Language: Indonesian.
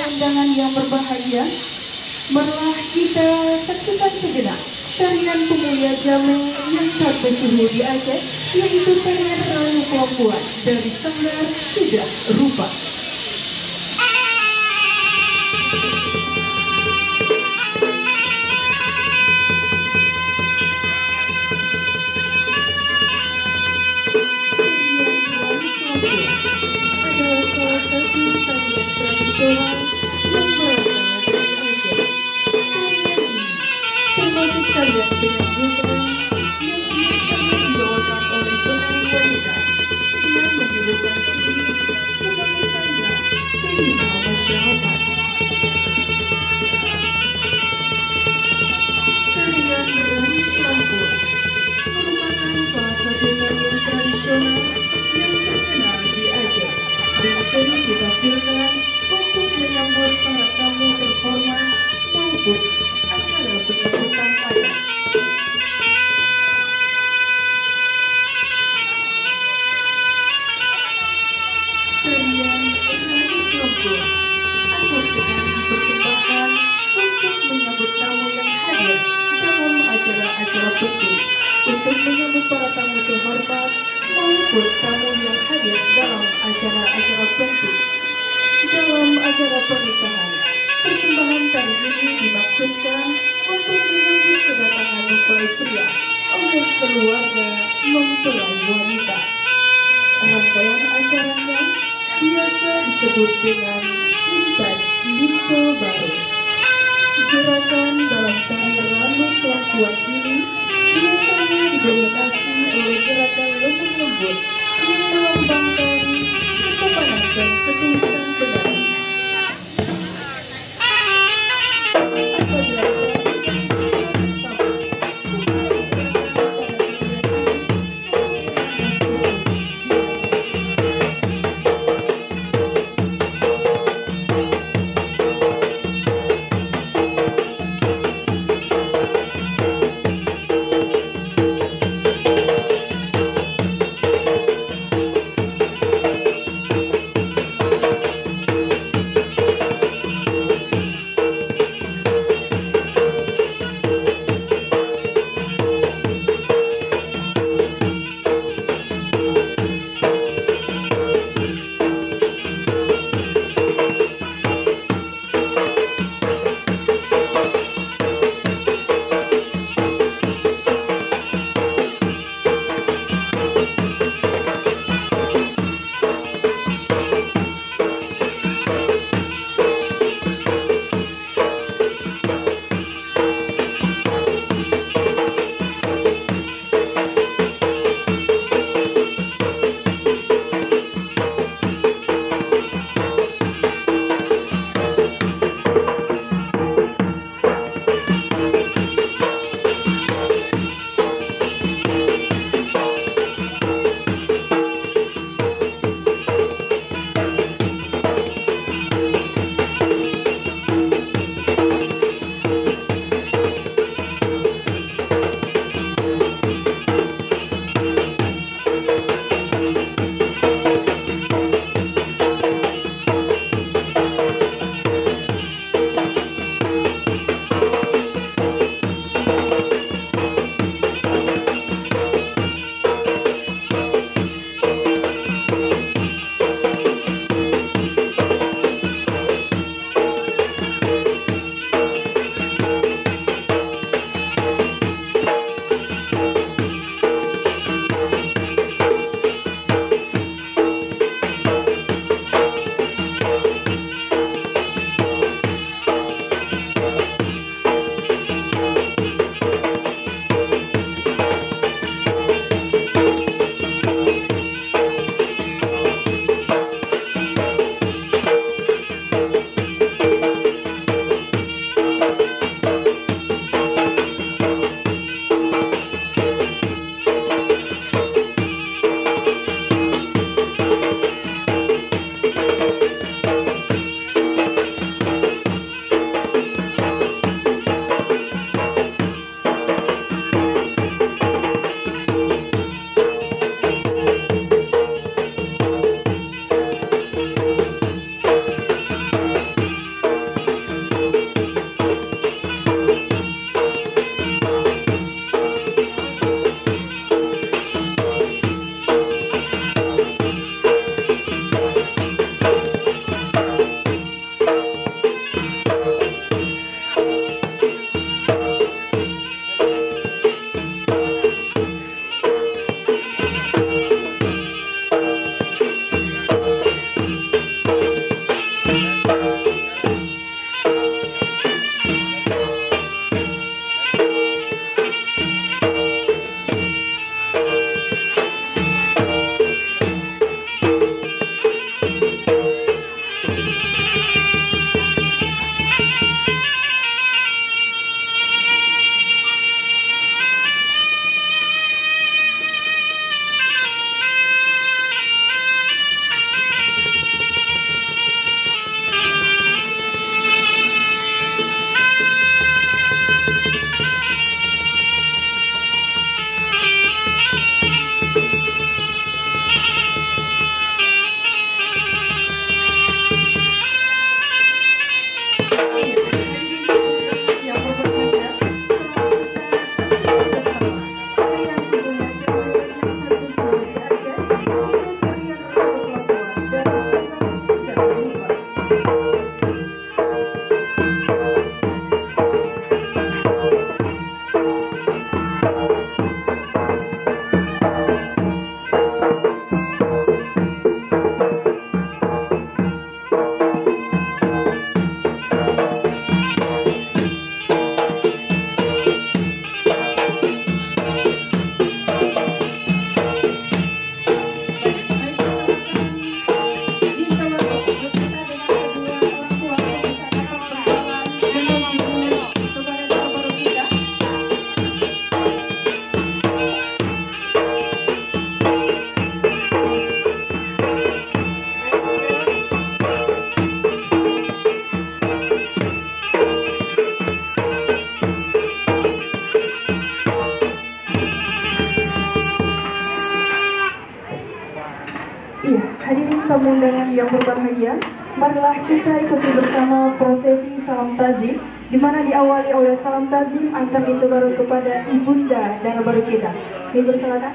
undangan yang berbahagia, marilah kita saksikan sejenak tarian pemuda Jameng yang tak bersuhu di Aceh, yaitu tarian Rayu Papua dari Sanggar Sudah Rupa. Adalah salah satu tarian tradisional yang berasal dari Aceh. Tarian ini termasuk tarian penyambutan yang biasanya dibawakan oleh penari wanita yang menyerukan sini sebagai tanda terima masyarakat. Tarian Rayu Lampur merupakan salah satu tarian tradisional yang terkenal di Aceh dan sering ditampilkan untuk menyambut para tamu terhormat maupun acara penyambutan adat. Tarian Rayu Lampur acap sekali dipersembahkan untuk menyambut tamu yang hadir dalam acara-acara penting, untuk menyambut para tamu terhormat maupun tamu yang hadir dalam acara-acara penting. Dalam acara pernikahan, persembahan tari ini dimaksudkan untuk menyambut kedatangan mempelai pria oleh keluarga mempelai wanita. Rangkaian acaranya biasa disebut dengan Intan Linto Baru. Gerakan dalam tari Rayu Lampur ini biasanya didominasi oleh gerakan lembut-lembut yang melambangkan kesopanan dan ketulusan penari. Apabila Iya, hadirin tamu undangan yang berbahagia, marilah kita ikuti bersama prosesi salam tazim, di mana diawali oleh salam tazim antar pintu baru kepada ibunda dan baru kita. Ibu silakan.